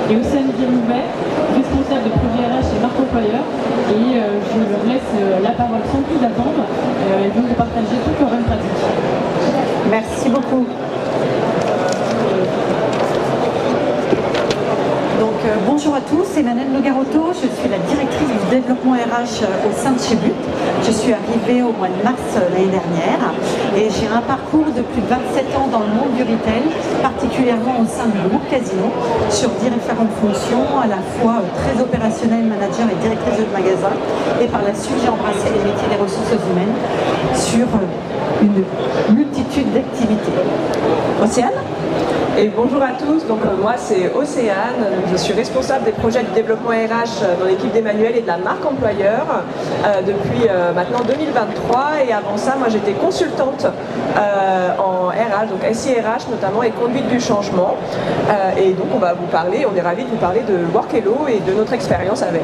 et Océane Guélouvet, responsable de projet RH et marque employeur. Et je leur laisse la parole sans plus attendre. Elles vont nous partager toute leur bonne pratique. Merci beaucoup. Bonjour à tous, c'est Manel Nogarotto, je suis la directrice du développement RH au sein de chez But. Je suis arrivée au mois de mars l'année dernière et j'ai un parcours de plus de 27 ans dans le monde du retail, particulièrement au sein du groupe Casino, sur différentes fonctions, à la fois très opérationnelle, manager et directrice de magasin. Et par la suite, j'ai embrassé les métiers des ressources humaines sur une multitude d'activités. Océane ? Et bonjour à tous, donc moi c'est Océane, je suis responsable des projets de développement RH dans l'équipe d'Emmanuel et de la marque employeur depuis maintenant 2023 et avant ça moi j'étais consultante en RH, donc SIRH notamment et conduite du changement et donc on est ravis de vous parler de Workello et de notre expérience avec.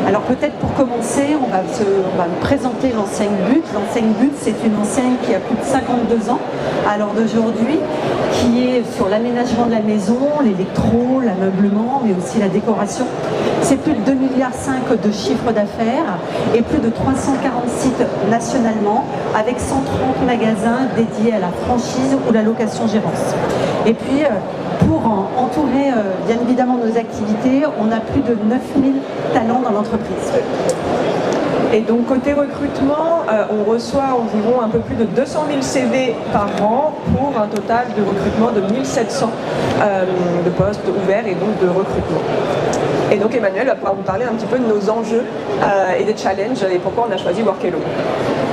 Alors peut-être pour commencer, on va me présenter l'enseigne But. L'enseigne But, c'est une enseigne qui a plus de 52 ans à l'heure d'aujourd'hui, qui est sur l'aménagement de la maison, l'électro, l'ameublement, mais aussi la décoration. C'est plus de 2,5 milliards de chiffre d'affaires et plus de 340 sites nationalement, avec 130 magasins dédiés à la franchise ou la location-gérance. Et puis, pour entourer bien évidemment nos activités, on a plus de 9000 talents dans l'entreprise. Et donc côté recrutement, on reçoit environ un peu plus de 200 000 CV par an pour un total de recrutement de 1700 de postes ouverts et donc de recrutement. Et donc Emmanuel va pouvoir vous parler un petit peu de nos enjeux et des challenges et pourquoi on a choisi Workello.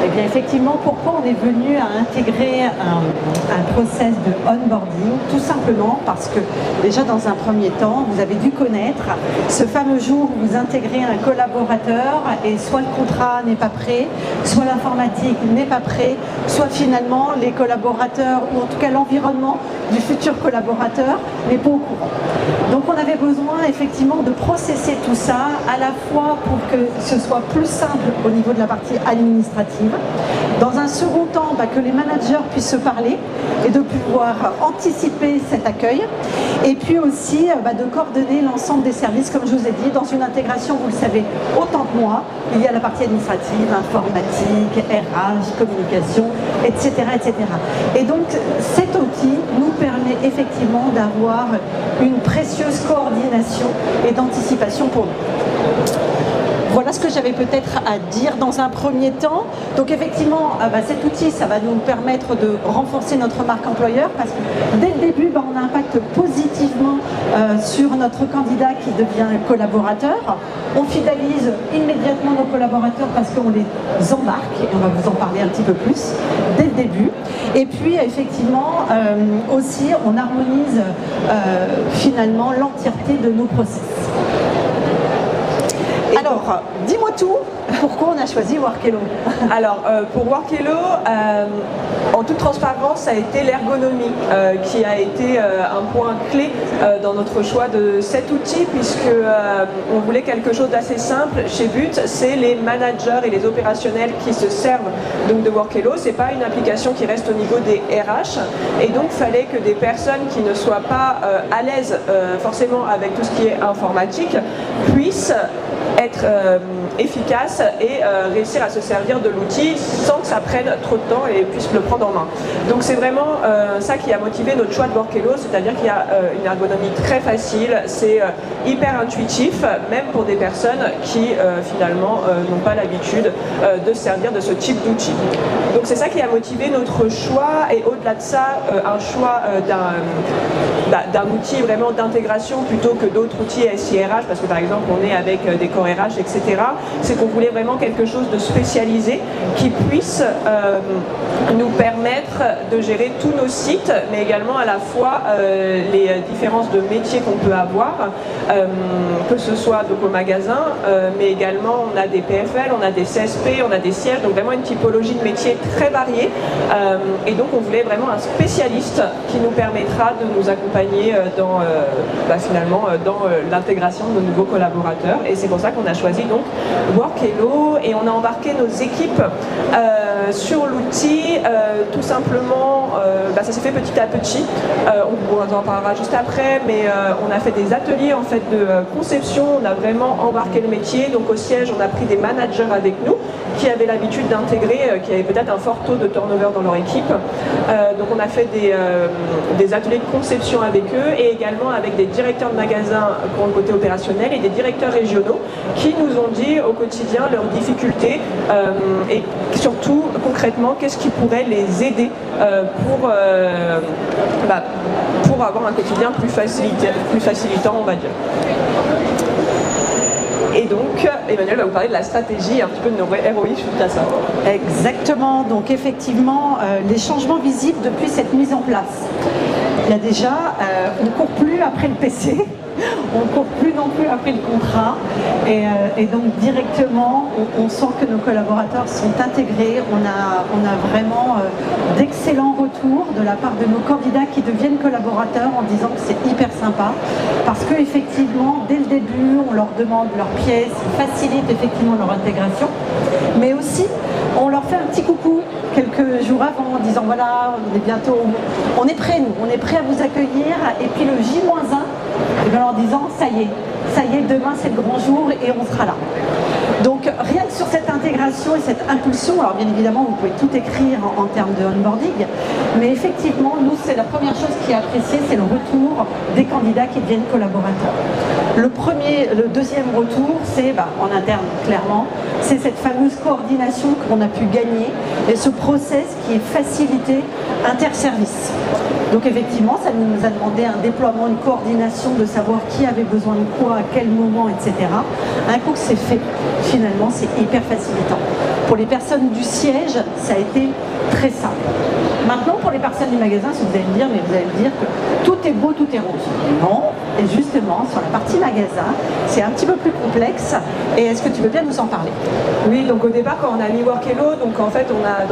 Eh bien effectivement, pourquoi on est venu à intégrer un process de onboarding? Tout simplement parce que déjà dans un premier temps, vous avez dû connaître ce fameux jour où vous intégrez un collaborateur et soit le contrat n'est pas prêt, soit l'informatique n'est pas prêt, soit finalement les collaborateurs ou en tout cas l'environnement du futur collaborateur n'est pas au courant. Donc on avait besoin effectivement de processer tout ça à la fois pour que ce soit plus simple au niveau de la partie administrative. Dans un second temps, que les managers puissent se parler et de pouvoir anticiper cet accueil. Et puis aussi de coordonner l'ensemble des services, comme je vous ai dit, dans une intégration, vous le savez autant que moi, il y a la partie administrative, informatique, RH, communication, etc., etc. Et donc cet outil nous permet effectivement d'avoir une précieuse coordination et d'anticipation pour nous. Voilà ce que j'avais peut-être à dire dans un premier temps. Donc effectivement, cet outil, ça va nous permettre de renforcer notre marque employeur parce que dès le début, on impacte positivement sur notre candidat qui devient collaborateur. On fidélise immédiatement nos collaborateurs parce qu'on les embarque, et on va vous en parler un petit peu plus, dès le début. Et puis effectivement, aussi, on harmonise finalement l'entièreté de nos process. Alors, dis-moi tout, pourquoi on a choisi Workello? Alors, pour Workello, en toute transparence, ça a été l'ergonomie qui a été un point clé dans notre choix de cet outil, puisque on voulait quelque chose d'assez simple. Chez But, c'est les managers et les opérationnels qui se servent donc de Workello. C'est pas une application qui reste au niveau des RH, et donc il fallait que des personnes qui ne soient pas à l'aise forcément avec tout ce qui est informatique puissent être efficace et réussir à se servir de l'outil sans que ça prenne trop de temps et puisse le prendre en main. Donc c'est vraiment ça qui a motivé notre choix de Workello, c'est-à-dire qu'il y a une ergonomie très facile, c'est hyper intuitif, même pour des personnes qui finalement n'ont pas l'habitude de se servir de ce type d'outil. Donc c'est ça qui a motivé notre choix, et au-delà de ça, un choix d'un outil vraiment d'intégration plutôt que d'autres outils SIRH, parce que par exemple on est avec des corps RH, etc. C'est qu'on voulait vraiment quelque chose de spécialisé qui puisse nous permettre de gérer tous nos sites, mais également à la fois les différences de métiers qu'on peut avoir, que ce soit donc au magasin, mais également on a des PFL, on a des CSP, on a des sièges, donc vraiment une typologie de métiers très variée, et donc on voulait vraiment un spécialiste qui nous permettra de nous accompagner accompagner dans, finalement dans l'intégration de nos nouveaux collaborateurs. Et c'est pour ça qu'on a choisi donc Workelo et on a embarqué nos équipes sur l'outil tout simplement. Ça s'est fait petit à petit. On en parlera juste après, mais on a fait des ateliers en fait de conception. On a vraiment embarqué le métier. Donc au siège, on a pris des managers avec nous qui avaient l'habitude d'intégrer, qui avaient peut-être un fort taux de turnover dans leur équipe. Donc on a fait des ateliers de conception avec eux et également avec des directeurs de magasins pour le côté opérationnel et des directeurs régionaux qui nous ont dit au quotidien leurs difficultés et surtout concrètement qu'est-ce qui pourrait les aider pour avoir un quotidien plus facilitant, on va dire. Et donc, Emmanuel va vous parler de la stratégie, un petit peu de nos ROI suite à ça. Exactement, donc effectivement, les changements visibles depuis cette mise en place. Il y a déjà, on ne court plus après le PC, on ne court plus non plus après le contrat, et donc directement, on sent que nos collaborateurs sont intégrés, on a vraiment d'excellents retours de la part de nos candidats qui deviennent collaborateurs en disant que c'est hyper sympa, parce qu'effectivement, dès le début, on leur demande leurs pièces, facilite effectivement leur intégration, mais aussi, on leur fait un petit coucou quelques jours avant en disant voilà, on est bientôt, on est prêts nous, on est prêts à vous accueillir, et puis le J-1, et bien en disant ça y est, demain c'est le grand jour et on sera là. Donc rien que sur cette intégration et cette impulsion, alors bien évidemment vous pouvez tout écrire en termes de onboarding, mais effectivement nous c'est la première chose qui est appréciée, c'est le retour des candidats qui deviennent collaborateurs. Le deuxième retour, c'est en interne clairement, c'est cette fameuse coordination qu'on a pu gagner et ce process qui est facilité interservice. Donc effectivement, ça nous a demandé un déploiement, une coordination de savoir qui avait besoin de quoi, à quel moment, etc. Un coup que c'est fait, finalement, c'est hyper facilitant. Pour les personnes du siège, ça a été très simple. Maintenant, pour les personnes du magasin, si vous allez me dire, mais vous allez me dire que tout est beau, tout est rose. Non, et justement, sur la partie magasin, c'est un petit peu plus complexe. Et est-ce que tu veux bien nous en parler? Oui, donc au départ, quand on a mis Workelo, donc en fait,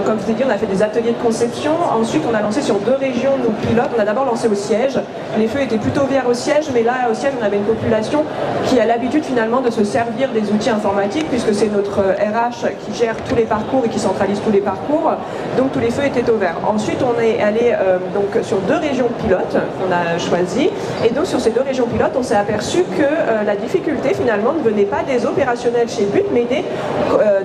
comme je vous ai dit, on a fait des ateliers de conception. Ensuite, on a lancé sur 2 régions nos pilotes. On a d'abord lancé au siège. Les feux étaient plutôt verts au siège, mais là, au siège, on avait une population qui a l'habitude finalement de se servir des outils informatiques, puisque c'est notre RH qui gère tous les parcours et qui centralise tous les parcours. Donc tous les feux étaient au vert. Ensuite, on est allé donc sur 2 régions pilotes qu'on a choisies. Et donc sur ces 2 régions pilotes, on s'est aperçu que la difficulté finalement ne venait pas des opérationnels chez But, mais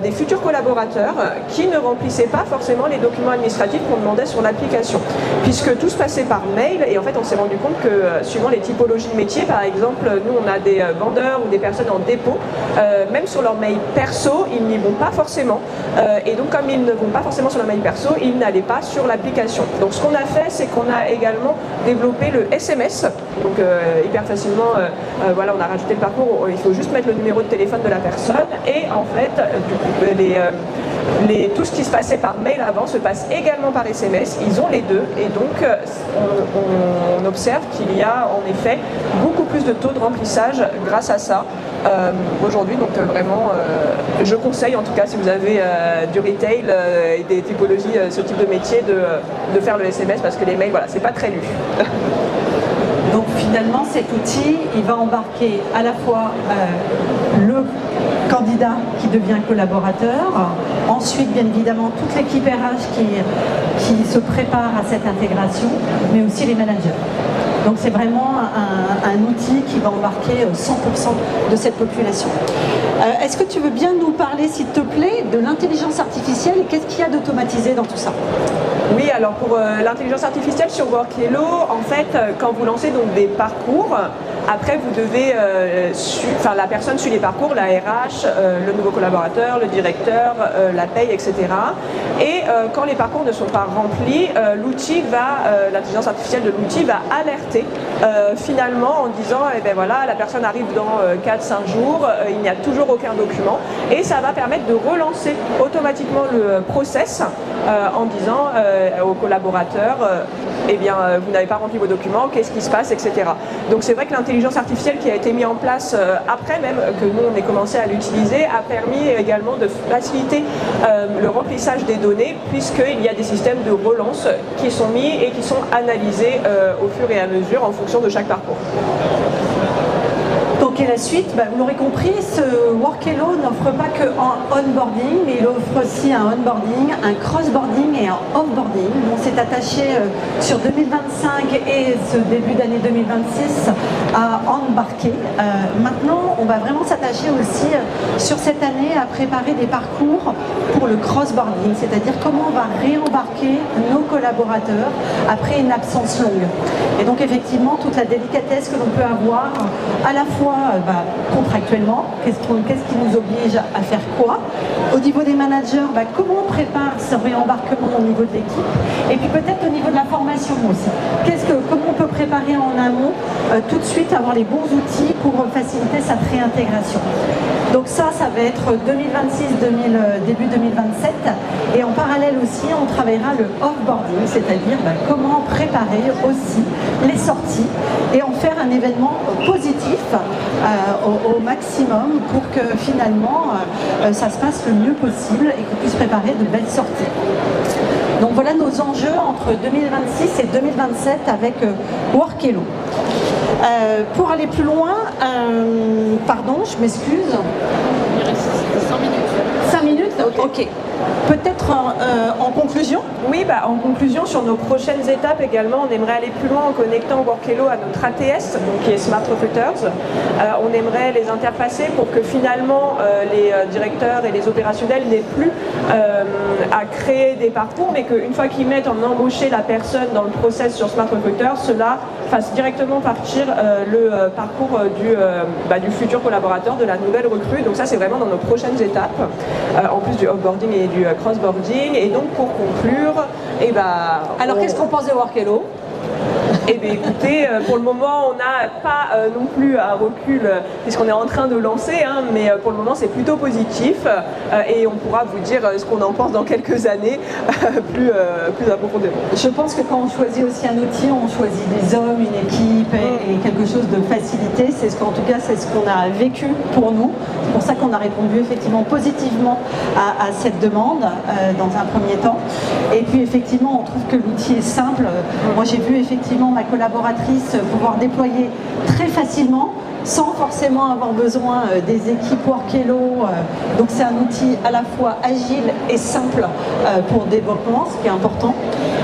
des futurs collaborateurs qui ne remplissaient pas forcément les documents administratifs qu'on demandait sur l'application. Puisque tout se passait par mail, et en fait on s'est rendu compte que suivant les typologies de métiers, par exemple, nous on a des vendeurs ou des personnes en dépôt, même sur leur mail perso, ils n'y vont pas forcément. Et donc comme ils ne vont pas forcément sur leur mail perso, ils n'allaient pas sur l'application. Donc ce qu'on a fait, c'est qu'on a également développé le SMS, donc hyper facilement, voilà, on a rajouté le parcours, il faut juste mettre le numéro de téléphone de la personne, et en fait, tout ce qui se passait par mail avant se passe également par SMS, ils ont les deux, et donc on observe qu'il y a en effet beaucoup plus de taux de remplissage grâce à ça. Aujourd'hui, donc vraiment, je conseille en tout cas si vous avez du retail et des typologies, ce type de métier, de faire le SMS, parce que les mails, voilà, c'est pas très lu. Donc finalement, cet outil, il va embarquer à la fois le candidat qui devient collaborateur, ensuite bien évidemment toute l'équipe RH qui se prépare à cette intégration, mais aussi les managers. Donc c'est vraiment un outil qui va embarquer 100% de cette population. Est-ce que tu veux bien nous parler, s'il te plaît, de l'intelligence artificielle et qu'est-ce qu'il y a d'automatisé dans tout ça? Oui, alors pour l'intelligence artificielle sur Workelo, en fait, quand vous lancez donc des parcours, après vous devez, la personne suit les parcours, la RH, le nouveau collaborateur, le directeur, la paye, etc. Et quand les parcours ne sont pas remplis, l'intelligence artificielle de l'outil va alerter finalement en disant, eh ben voilà, la personne arrive dans 4-5 jours, il n'y a toujours aucun document, et ça va permettre de relancer automatiquement le process en disant aux collaborateurs eh bien, vous n'avez pas rempli vos documents, qu'est-ce qui se passe, etc. Donc c'est vrai que l'intelligence artificielle qui a été mise en place après même que nous on ait commencé à l'utiliser a permis également de faciliter le remplissage des données, puisqu'il y a des systèmes de relance qui sont mis et qui sont analysés au fur et à mesure en fonction de chaque parcours. Donc et la suite, vous l'aurez compris, ce Workelo n'offre pas que un onboarding, mais il offre aussi un onboarding, un crossboarding et un offboarding. On s'est attaché sur 2025 et ce début d'année 2026 à embarquer. Maintenant, on va vraiment s'attacher aussi sur cette année à préparer des parcours pour le crossboarding, c'est-à-dire comment on va réembarquer nos collaborateurs après une absence longue. Et donc effectivement, toute la délicatesse que l'on peut avoir à la fois contractuellement, qu'est-ce qui nous oblige à faire quoi. Au niveau des managers, comment on prépare ce réembarquement au niveau de l'équipe. Et puis peut-être au niveau de la formation aussi. Comment on peut préparer en amont, tout de suite avoir les bons outils pour faciliter sa réintégration. Donc ça va être 2026, début 2027. Et en parallèle aussi, on travaillera le off-boarding, c'est-à-dire comment préparer aussi les sorties et en faire un événement positif au maximum pour que finalement ça se passe le mieux possible et qu'on puisse préparer de belles sorties. Donc voilà nos enjeux entre 2026 et 2027 avec Workelo. Pour aller plus loin, pardon, je m'excuse. Il reste 5 minutes. 5 minutes, ok. Peut-être en conclusion. Oui, en conclusion, sur nos prochaines étapes également, on aimerait aller plus loin en connectant Workelo à notre ATS, donc qui est Smart Recruiters. On aimerait les interfacer pour que finalement les directeurs et les opérationnels n'aient plus à créer des parcours, mais qu'une fois qu'ils mettent en embaucher la personne dans le process sur Smart Recruiters, cela fasse directement partir le parcours du futur collaborateur, de la nouvelle recrue. Donc ça, c'est vraiment dans nos prochaines étapes, en plus du offboarding et du crossboarding. Et donc pour conclure, alors qu'est-ce qu'on pense de Workelo? Eh bien écoutez, pour le moment on n'a pas non plus un recul puisqu'on est en train de lancer, mais pour le moment c'est plutôt positif et on pourra vous dire ce qu'on en pense dans quelques années plus approfondément. Je pense que quand on choisit aussi un outil, on choisit des hommes, une équipe et quelque chose de facilité. C'est ce qu'on a vécu pour nous. C'est pour ça qu'on a répondu effectivement positivement à cette demande dans un premier temps. Et puis effectivement, on trouve que l'outil est simple. Moi j'ai vu effectivement ma collaboratrice pouvoir déployer très facilement sans forcément avoir besoin des équipes Workelo. Donc c'est un outil à la fois agile et simple pour le développement, ce qui est important.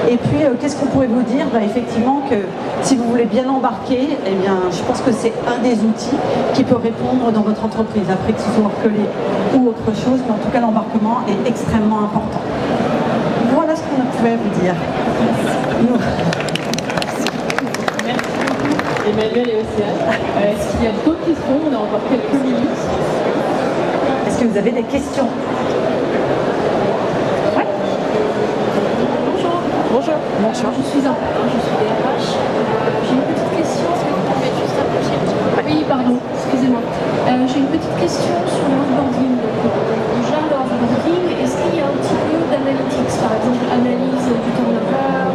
Et puis qu'est-ce qu'on pourrait vous dire? Effectivement que si vous voulez bien embarquer, je pense que c'est un des outils qui peut répondre dans votre entreprise, après que ce soit Workelo ou autre chose, mais en tout cas l'embarquement est extrêmement important. Voilà ce qu'on pouvait vous dire. Emmanuel et Océane. Est-ce qu'il y a d'autres questions? On a encore quelques minutes. Est-ce que vous avez des questions? Oui. Bonjour. Bonjour. Bonjour. Je suis DRH. J'ai une petite question. Est-ce que vous pouvez juste approcher un petit peu? Oui, pardon, excusez-moi. J'ai une petite question sur l'onboarding. Déjà, l'onboarding, est-ce qu'il y a un petit peu d'analytics, par exemple, analyse du turnover,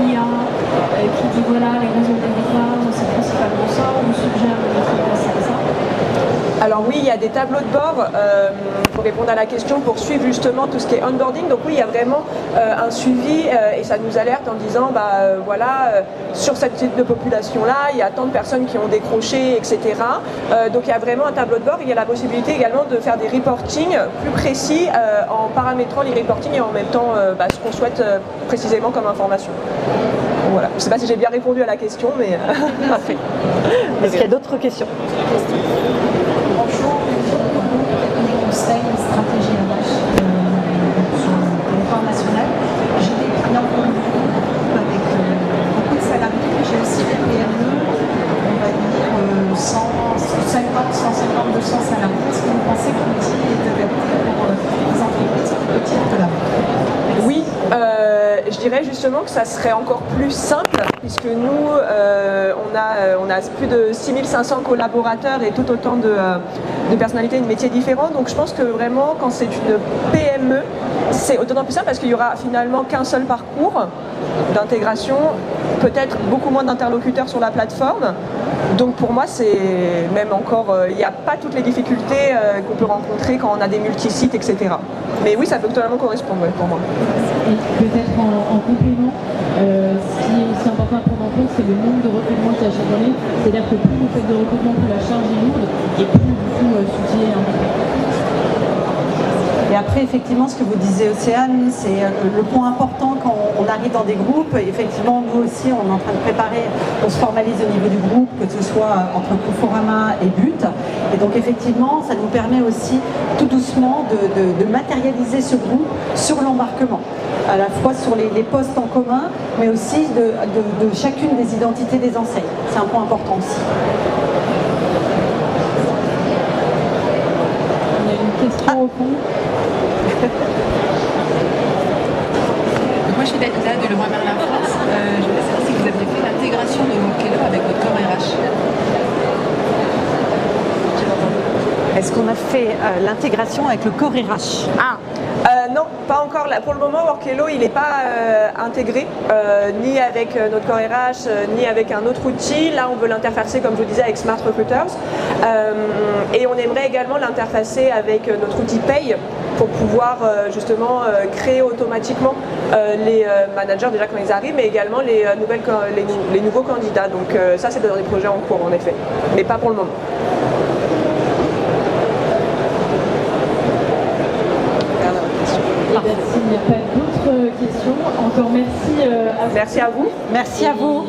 IA, qui dit voilà les raisons des départs, c'est principalement ça, on suggère de faire passer à ça? Alors oui, il y a des tableaux de bord pour répondre à la question, pour suivre justement tout ce qui est onboarding. Donc oui, il y a vraiment un suivi et ça nous alerte en disant sur cette type de population-là, il y a tant de personnes qui ont décroché, etc. Donc il y a vraiment un tableau de bord. Il y a la possibilité également de faire des reportings plus précis en paramétrant les reportings et en même temps ce qu'on souhaite précisément comme information. Voilà. Je ne sais pas si j'ai bien répondu à la question, mais parfait. Est-ce qu'il y a d'autres questions? Bonjour, on conseille une stratégie RH sur le territoire national. J'ai des clients avec beaucoup de salariés, j'ai aussi des PME, on va dire 150, 200 salariés. Est-ce que vous pensez que l'outil est adapté pour les entreprises petites que là? Oui, je dirais justement que ça serait encore plus simple, puisque nous, on a plus de 6500 collaborateurs et tout autant de personnalités et de métiers différents. Donc je pense que vraiment, quand c'est une PME, c'est autant plus simple parce qu'il y aura finalement qu'un seul parcours d'intégration, peut-être beaucoup moins d'interlocuteurs sur la plateforme. Donc pour moi, c'est même encore, il n'y a pas toutes les difficultés qu'on peut rencontrer quand on a des multisites, etc. Mais oui, ça peut totalement correspondre pour moi. Et peut-être en complément, ce qui est aussi important à prendre en compte, c'est le nombre de recrutements qu'il y a chaque année. C'est-à-dire que plus vous faites de recrutement, plus la charge est lourde et plus du coup sujet est important. Et après, effectivement, ce que vous disiez, Océane, c'est le point important quand on arrive dans des groupes. Effectivement, nous aussi, on est en train de préparer, on se formalise au niveau du groupe, que ce soit entre Conforama et But. Et donc, effectivement, ça nous permet aussi, tout doucement, de matérialiser ce groupe sur l'embarquement. À la fois sur les postes en commun, mais aussi de chacune des identités des enseignes. C'est un point important aussi. Il y a une question au fond. Moi je suis Dalila de Leroy Merlin France. Je voulais savoir si vous aviez fait l'intégration de Workelo avec votre corps RH. Est-ce qu'on a fait l'intégration avec le corps RH? Non, pas encore. Là, pour le moment, Workelo, il n'est pas intégré, ni avec notre corps RH, ni avec un autre outil. Là, on veut l'interfacer, comme je vous disais, avec Smart Recruiters. Et on aimerait également l'interfacer avec notre outil Pay pour pouvoir justement créer automatiquement les managers déjà quand ils arrivent, mais également les nouveaux candidats. Donc ça, c'est dans des projets en cours, en effet. Mais pas pour le moment. S'il n'y a pas d'autres questions, encore merci à vous. Merci à vous. Merci à vous.